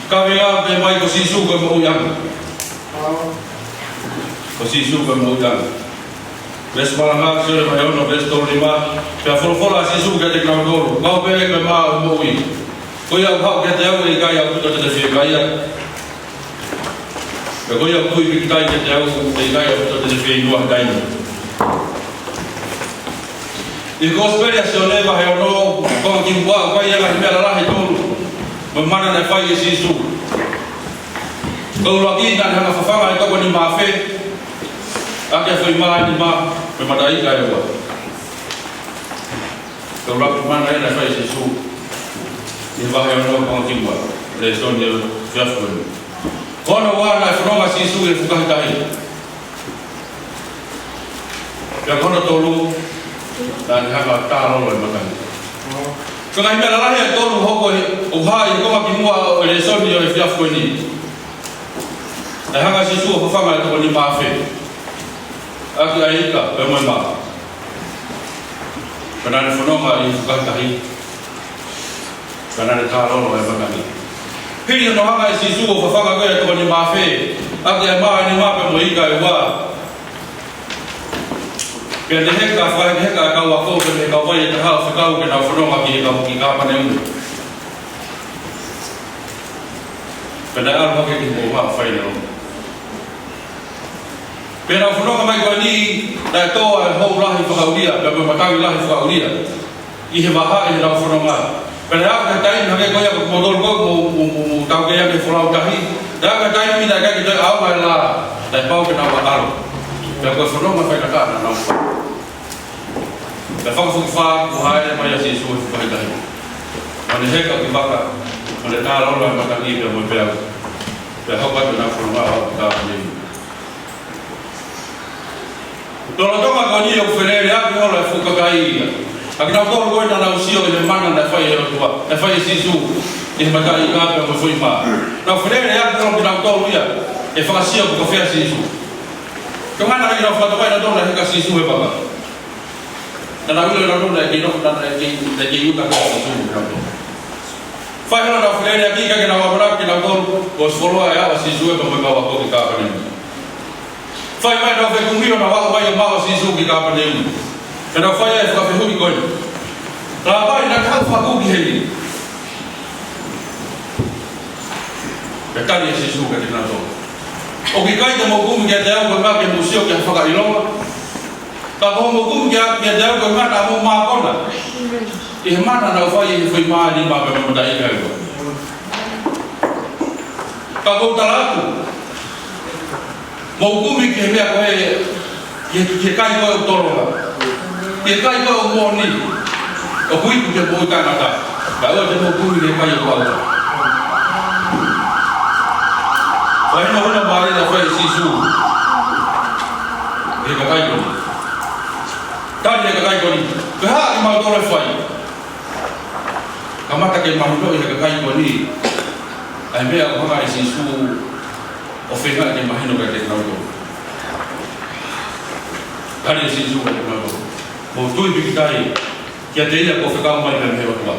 Kawinga pe mai ko sisu ko mo yang. Ko sisu ko mo yang. Ves malanga sure mai ono ves to lima. Pe fola sisu ke te kau dor. Kau pe ke ma mo ui. Ko ya kau ke te au e kai au to te fe kai. Pe ko ya kui ki kai ke te au e kai au to te fe no kai. I ko speria se ole va he ono ko ki wa kai ya la mera la he tolu. Memana na fai sisu. Kalau lagi nak hanga fafanga itu ni mafe. Akia fai ma ni ma memadai kaya wa. Kalau lagi mana na fai sisu. Ni bahaya no ko kimba. Leson dia fiafon. Kono wa na fronga sisu e fuka tai. Ya kono tolu dan hanga talo le makan. Kung ay malalahi ito nung hoko uhay ko makimua o leson niyo e fiaf ko ni. Ay hanga sisu o fafanga ito ko ni mafe. Aki ay ka, pemoy ma. Kanani funonga i fukatahi. Kanani talo ay magani. Hili no hanga sisu o fafanga ko ito ko ni mafe. Aki ay ma ni ma pemoy ka iwa. Kaya heka fai heka kau ako ke kau vai te ha kau ke na fronga ki kau ki ka pane un. Pada al ho ke ki mo ha fai no. Pero fronga mai ko ni da to ho lahi fa kaudia, pe matai lahi fa kaudia. I he baha i na fronga. Pada al ka tai na ke ko ya ko modol ko mo tau ke ya ke fronga tahi. Da ka tai mi da ka ki au mai la. Da pau ke na wa alo. Pe ko fronga fai ka na. Da fang fung fa ko hai mai asi su ko hai dai. Ane heka ki baka. Ane ta lo la mata ni pe mo pe. Pe ho ba na fo ma ta ni. Tolo tonga ko ni o ferere a ko la fu ka kai. Aki na ko ko na usio le mana da fai ro tua. Da fai si su. E mata i ka pe mo foi ma. Na ferere a ko na to ia. E fa si o ko fe si su. Ko mana ri na fa to vai na to na heka si su e baba. Dan aku le no na ki no na ki yuta ka su ka. Fa hela na flere aki ka na wa ki na to ko solo ya wa si su e mo ka wa ko ka pa ni. Fa mai na fe kumiro na wa mai ma wa si su ki ka pa ni. Kana fa ya fa fe hu ko. Ta ba ina ka fa ku ki heli. Ka ta ni si su ka ni na to. O ki kai mo ku mi ya ta ko ka ke museo ke fa ka ilonga. Kalau mau kum dia jauh ke mana mau makan lah. Mana nak fai ma ni ma pe modai kai ko. Kalau talaku. Mau kum ke me ko ye kai ko tolo. Ye kai ko mo ni. O kui ku ke bo ka na ta. Kalau dia mau kum ke kai ko. Fai no na mari da fai sisu. Ye kai ko. Tadi dia kai ko ni. Keha ma do le fai. Kamata ke mahuno ia kai ko ni. Ai me ko ha si su o fenga ke mahino ka te nauto. Kali si su ka te nauto. Mo tu bi kai. Kia te ia ko feka mai me ho tua.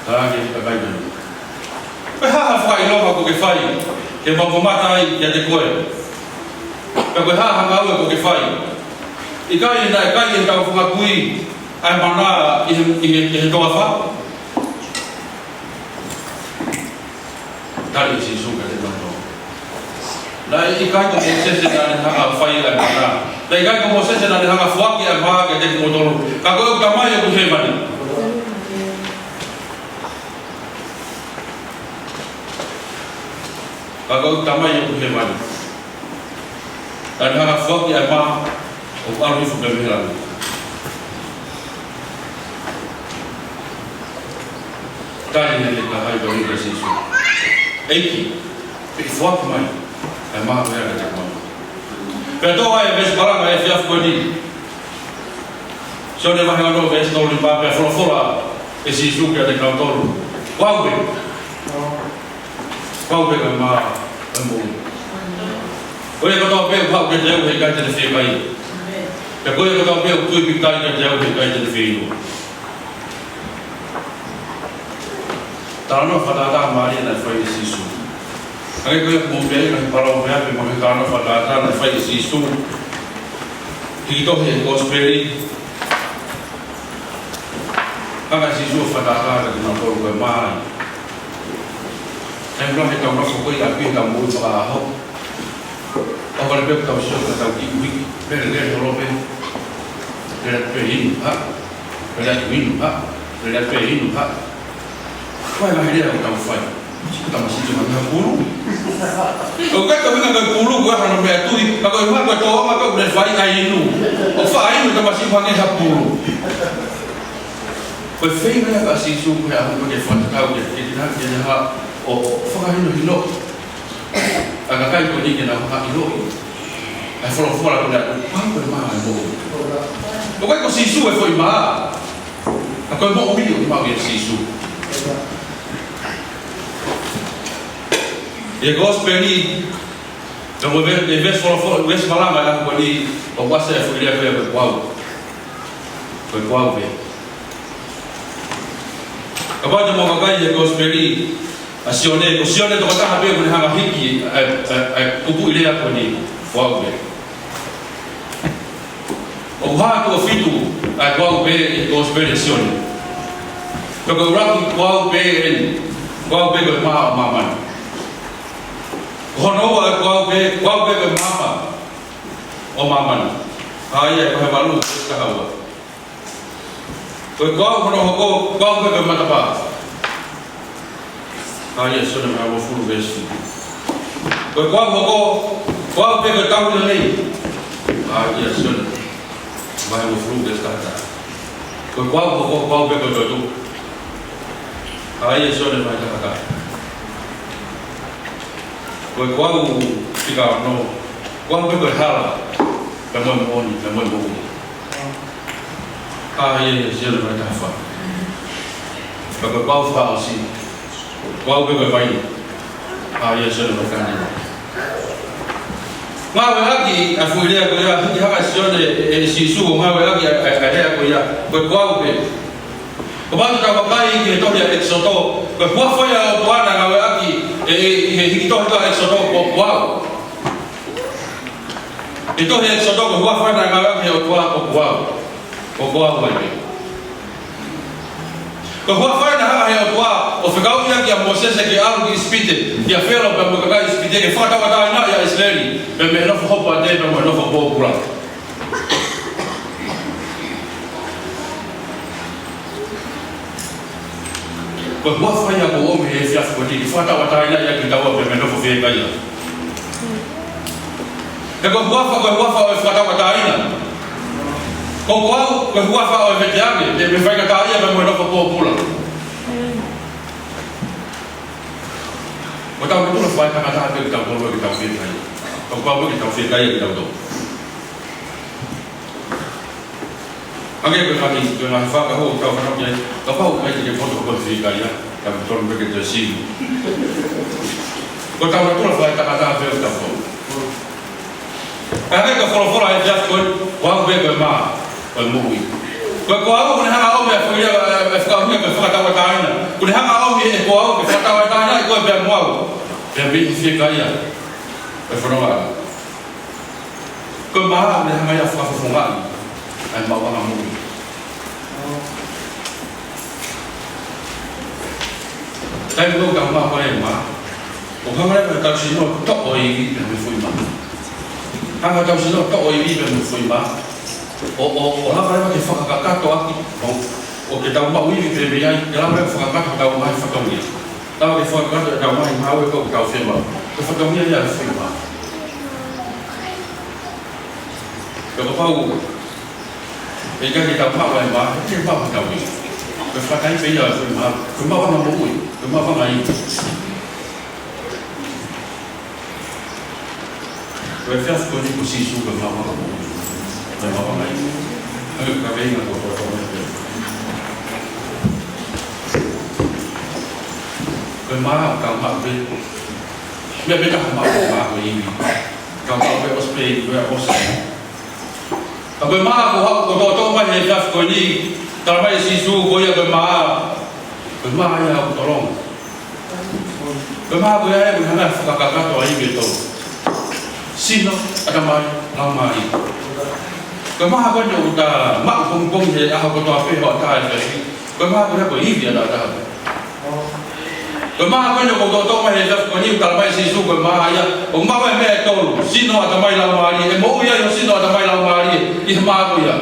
Tadi ka kai ko ni. Keha fai lo ko ke fai. Ke mo mata ai ia te koe. Kalau ha hanga ko ke fai. Ikai na kai ta funga kui ai mana i to fa. Tadi si suka de no. La ikai ko se na hanga fai ai mana. La ikai ko se na hanga fa ki ai ma ke de motor. Ka ko ta mai ko he mani. Ka ko ta mai ko he mani. Dan hanga fok ya ma o alu fu bemela tani ne ka hai bari ka sisu eiki pe fok mai e ma ya ka ma pe to ai ves para mai fiaf ko ni so ne va no ves no li pa pe fora e sisu ka de kantor wow ka ma ambo. Kau yang kau tahu apa kerja kau yang kerja di FIBA. Ya kau yang kau tahu apa tu kerja kau yang kerja di FIBA. Tano fatata Maria na fai sisu. Ai ko mo be na paro me ape mo tano fatata na fai sisu. Hito he gospeli. Kanga sisu fatata na ko ko mai. Ai no he tamo ko ia pi ka mo pa ho. O ka be ka so ka ta ki wi. Pero le no be. Le pe in ha. Le win ha. Le pe in ha. Vai lá ele não faz. Kita masih cuma nak puluh. Oke, kau nak puluh, gua hanya betul. Kalau ibu gua tahu, maka udah fai kainu. O fai itu masih pakai 10. Kau fai mana kasih suku yang aku pakai fai tahu dia. Jadi nak dia nak fai hino. Agak kau itu ni kena fai hino. Follow aku nak. Apa mana tu? Oke, kau sisu fai mana? Aku mau video mau dia sisu. E gospel ni, então vez falar mais lá com ele, o passo é foi ele foi qual ver. Agora de uma coisa e gospel ni, o senhor do kota habe com hanga hiki, kupu ele é com ele, qual ver. O rato fitu, qual ver gospel é senhor. Então o rato qual ver com mama. Hono wa kwa be mama o mama ai ko balu ka hawa ko hono ko kwa be mata pa ai so na ma fulu besu ko kwa be ka le nei ai so na ma fulu besu ka ko kwa be ko do ai so na ma ka Kau fikar no, kau berhala, lemon moni. Ye siapa nak apa? Kau faham sih, kau berbaik. Ye siapa nak ni? Ngawe lagi, aku lihat kau ya, hingga hasil sisu, ngawe lagi ada kau ya, kau Kau tak pakai itu dia eksoto. Kau faya tuan ngawe lagi, itu eksoto kau. Itu dia eksoto kau faya ngawe lagi kau lagi. Kau faya ngawe kau, ofikau yang dia Moses yang alu di spite, dia felo berbagai spite, dia fata kata anak ya Israeli, bermena fohopa dia bermena fohopa. Kau fai aku homem e fiaf kau di fata watai na ya kita wa bermena fohopa kaya. Kau wafa fata watai na. Kau wafa vetiame, dia berfai kata ya bermena fohopa pula. Kau tahu betul fai kata kita boleh kita fiaf kaya. Kau kita fiaf kaya kita tahu. Agak berkali dengan fakah kau faham je, kau faham macam dia foto kau fiaf kaya, kau betul begitu sih. Kau tahu betul fai kata fiaf kita tahu. Agak kau follow aja kau, wang berma, bermui. Kau aku pun hang awam ya, kau ni berfakta watai. Pun hang awam ya, kau berfakta watai, kau bermuau. Berbi fiaf kaya, berfakta. Kau mahal ni hang ayah fakta fungal. Ay bawa kamu. Tapi kalau kamu apa yang mah, orang mereka tahu sih no tak oi yang berfui mah. Hang tahu sih no tak oi yang berfui mah. Orang mereka kefak kakak tu aki. Kita mau ini berbeda. Dalam mereka kakak tahu mah fakam dia. Tahu kefak kakak tahu mah mau kau tahu firman. Kefakam dia ya firman. Kau tahu. Jika kita faham bahawa kita faham tahu ini, berfakar ini saya faham, cuma faham apa? Cuma faham ini. Berfakar kau ni posisi cuma faham apa? Cuma faham ini. Agak kau ingat apa apa? Bermahal kau mahu, beda mahu ini. Kau mahu berospi, berospi. Tapi mah aku tahu mah ni dah kau ni, kalau macam sisu kau ya bermah ya aku tolong. Ko ma ko ya ko hanga whakakato ai me tau. Sino ata mai lau mai. Ko ma ko no ta ma kong he a ko to pe ho ta ai. Ko ma ko ko i dia ta. Ko ma ko no ko to mai he ko ni ta mai si su ko ma ya. O ma mai me tau. Sino ata mai lau mai. E mo ya yo sino ata mai lau mai. I ma ko ya.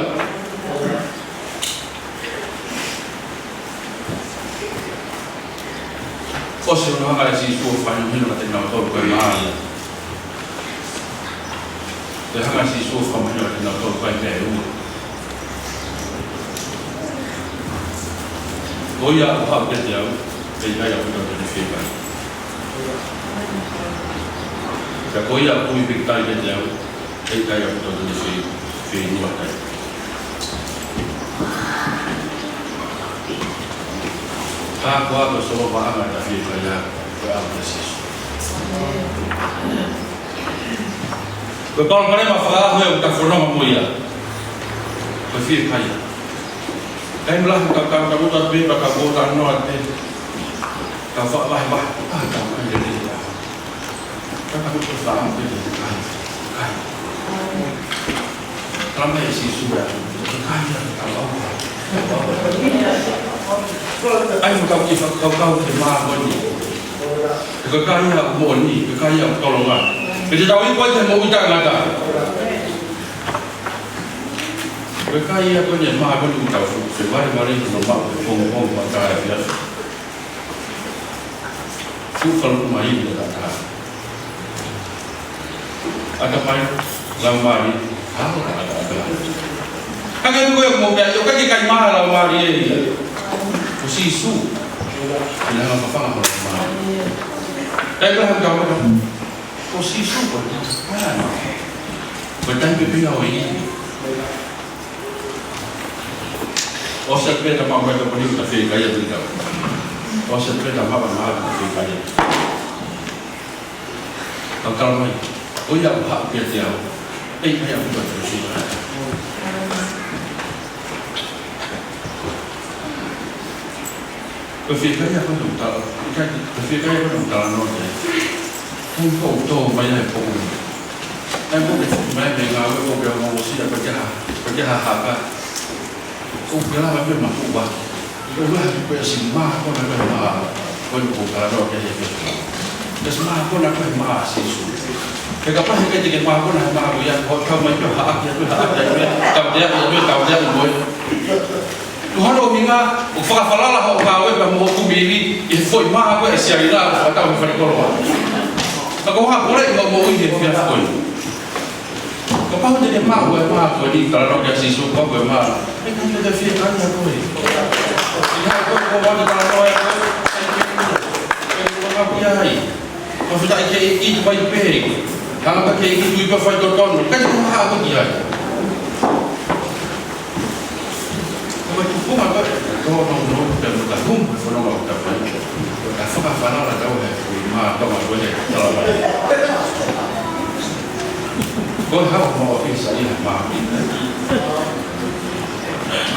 O se no hanga si su fa no hino te na to ko ma ya. Te hanga si su fa mo te na to ko te u. O ya ha ke te au. Te ya ko te fi ba. Ka ko ya ku i ta ke te au. Te ya ko te fi no ta. Aku aku semua faham ada firman beraplikasi. Kalau mereka faham yang tak faham mulia, berfirman kaya. Kaya belah kau tak ber kau tak nol kau faham bah kau kan jadi dah. Kau tak faham jadi kaya. Kalau mereka si sudah kaya kalau ai mo kau kifak kau te ma ko ni ko kaya mo ni ko kaya tolongan ke tahu ni ko te mo uta ngata ko kaya ko ni ma ko ni tahu se mari no ma ko ma kaya ya su kalau mai ni kata ada mai lamari ada Kaya ko yung mobile, yung kaya mahal ang mari eh. Kasi su, kailangan mapapang ako ng mari. Dahil lang ang gawin ako, kasi su ko, ano? Ba't ang pipinaw eh? O sa pwede ang mga pwede na fay kaya dito. O sa pwede ang mga mahal na fay kaya. Ang kalamay, o yung hapit yaw, ay kaya ko ba ito siya? Berfikir apa tu tak? Berfikir apa tu tak nak je. Kau tu banyak pun. Dan pun banyak dengar kau biar mau siapa kerja apa. Kau biar apa biar mampu bah. Kau biar semua kau nak mah. Kau kalau nak je. Semua kau nak mah sisu. Kenapa hanya jadi mah kau nak mah yang kau macam hak dia tu hak dia. Kau dia boleh. Tuhan ominga ukafalala ho kawe pa mo kubili e foi ma ko e siarila fa ta fa ko ro ta ko ha pore mo i fia foi ko pa de ma ko di ta ro ga si su ko ma e ka de fia ka ya ko e ya ko mo de ta ro e ko ma pia ai ko fa ta ke i to bai pe ka ma ke i tu pa fa to ton ka ko ha ko ki ai Kuma ba ko no da da kum fo no da fa da fa na la da wa ma to ma ko ne ta la ko ha mo fi sa ni ma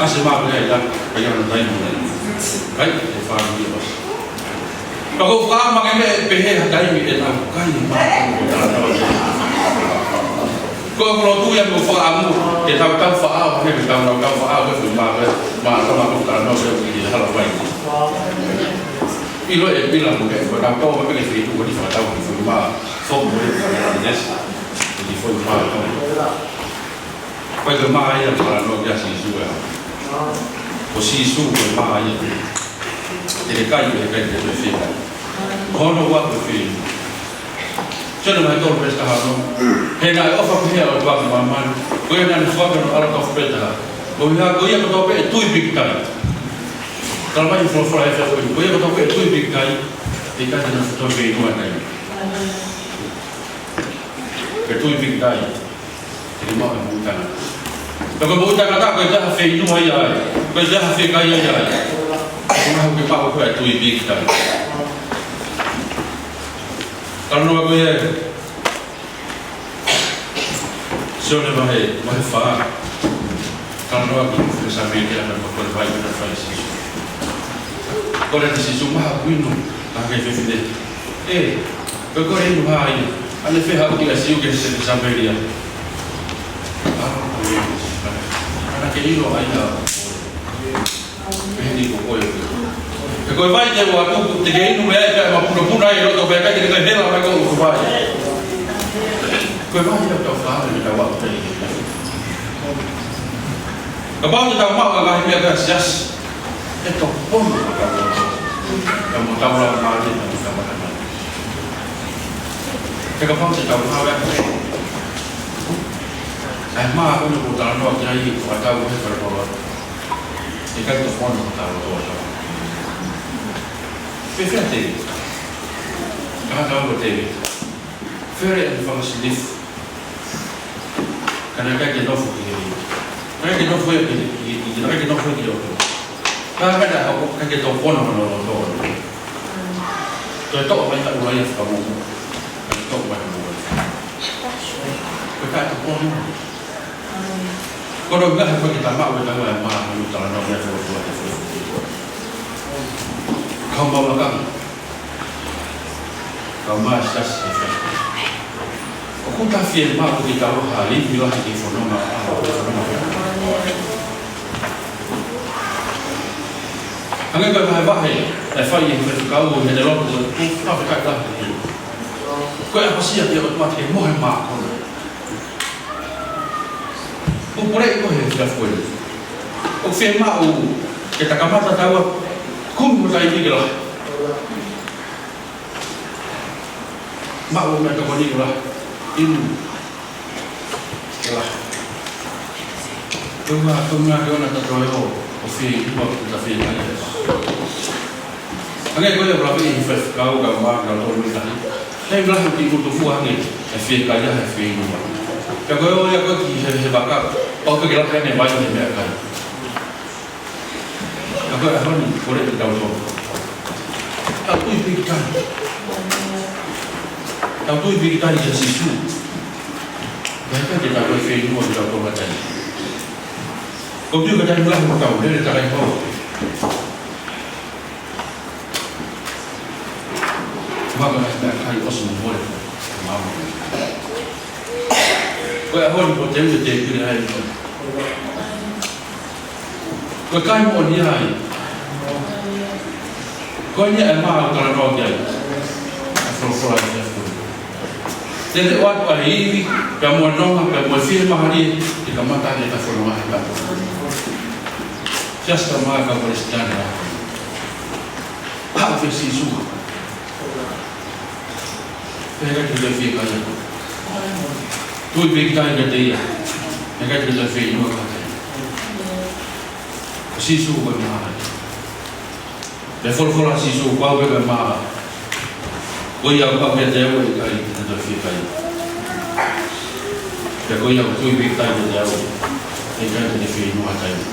ase ma ko ya ka ya no dai mo kai e fa ni ba ko fa ma ke me pe he dai mi e na kai ma ko ta la ko tu yang ko fa amu ke ta ka fa a ke ta na ka fa a ke ma ta ma ko ta no se ki ha la wai ilo e pila mo ke ko ta ko ma ke fi tu ko di fa ta ko fi ma fo mo e fa nes di fo ma ko ko ma ya ta no ya si su ya ko si su ko ma ya te ka yu ke te fi ko no wa ko fi Jadi macam tu pesta harum. Hena ofak ni awak buat maman. Kau yang nak buat kan alat of pesta. Kau yang betul betul tu big guy. Kalau macam flow efek kau yang betul betul tu big guy. Kita jangan betul betul dua guy. Betul big guy. Jadi mau bukan. Kalau bukan kata kau dah fake itu ayah. Kau dah fake ayah. Kau nak kau tu big guy. Kalau aku ya, siapa bahaya, bahaya faham. Kalau aku bersama dia akan berbuat dengan faham sih. Kalau ada sisi mah aku ini, tak kayak faham Kau ini bahaya. Anda faham kita siu kita sampai dia. Anak ini loh ayah. Ini kau itu. Kau baik je waktu tiga ini mulai kat mampu naik lo tu baik kita kena hela mereka kau baik. Kau baik je kau faham kita waktu ini. Kau kita mak kau ini agak jas. Kau pun kamu tahu lah mana dia tu kamu mana. Kau pun kita tahu apa yang mak aku ni bukan orang jadi kau tahu apa kalau ikan tu pun tahu tu. Perfeito. Cada teve. Fere and Famasif. Can I get enough of it? I get enough of it. I get enough of it. I get off one on the door. So I thought I might have a from home. I thought about it. But I had one. Kalau enggak aku kita mak kita enggak mak kita nak dia buat. Kau bawa kami, kau masas efek. Aku tak firma aku kita hari bila hari fonoma. Angin kau bahaya, efek yang kau hendak lalu tu, apa kata? Kau apa sih dia otomatik mohon mak. Kau boleh kau hendak full. Kau firma kita kamar tahu. Kum mulai ni lah. Mak rumah tu ni lah. Ini lah. Rumah dia nak terjauh. Ofis kita ofis ni. Angin kau yang berapa ini? Kau gambar kau tu tadi. Saya belah tipu tufu angin. Ofis kaya ofis ni. Kau yang kau kisah bakar. Kau kerja kan yang banyak ni kan. Aku akan boleh tahu tu. Aku ikan. Aku ikan je sisu. Mereka tidak boleh film atau apa macam ni. Kau juga jangan belah tahu dia tak tahu. Maka nak kali osmo boleh. Mahu. Kau akan boleh jadi dia hari tu. Kau kan mau dia hari. Kau ni emang kalau kau jadi, afro dia. Jadi waktu hari kamu nong, kamu film hari, di kamu tak ada afro macam tu. Just kamu akan beristirahat. Apa sih suhu? Mereka juga fikir kaya. Tu fikir kaya dia. Mereka juga fikir juga kaya. Sisu bermahal. Level sisu kau bermahal. Kau yang kau berjaya kali kita fikir. Kau yang tu fikir berjaya. Kita jadi fikir macam ni.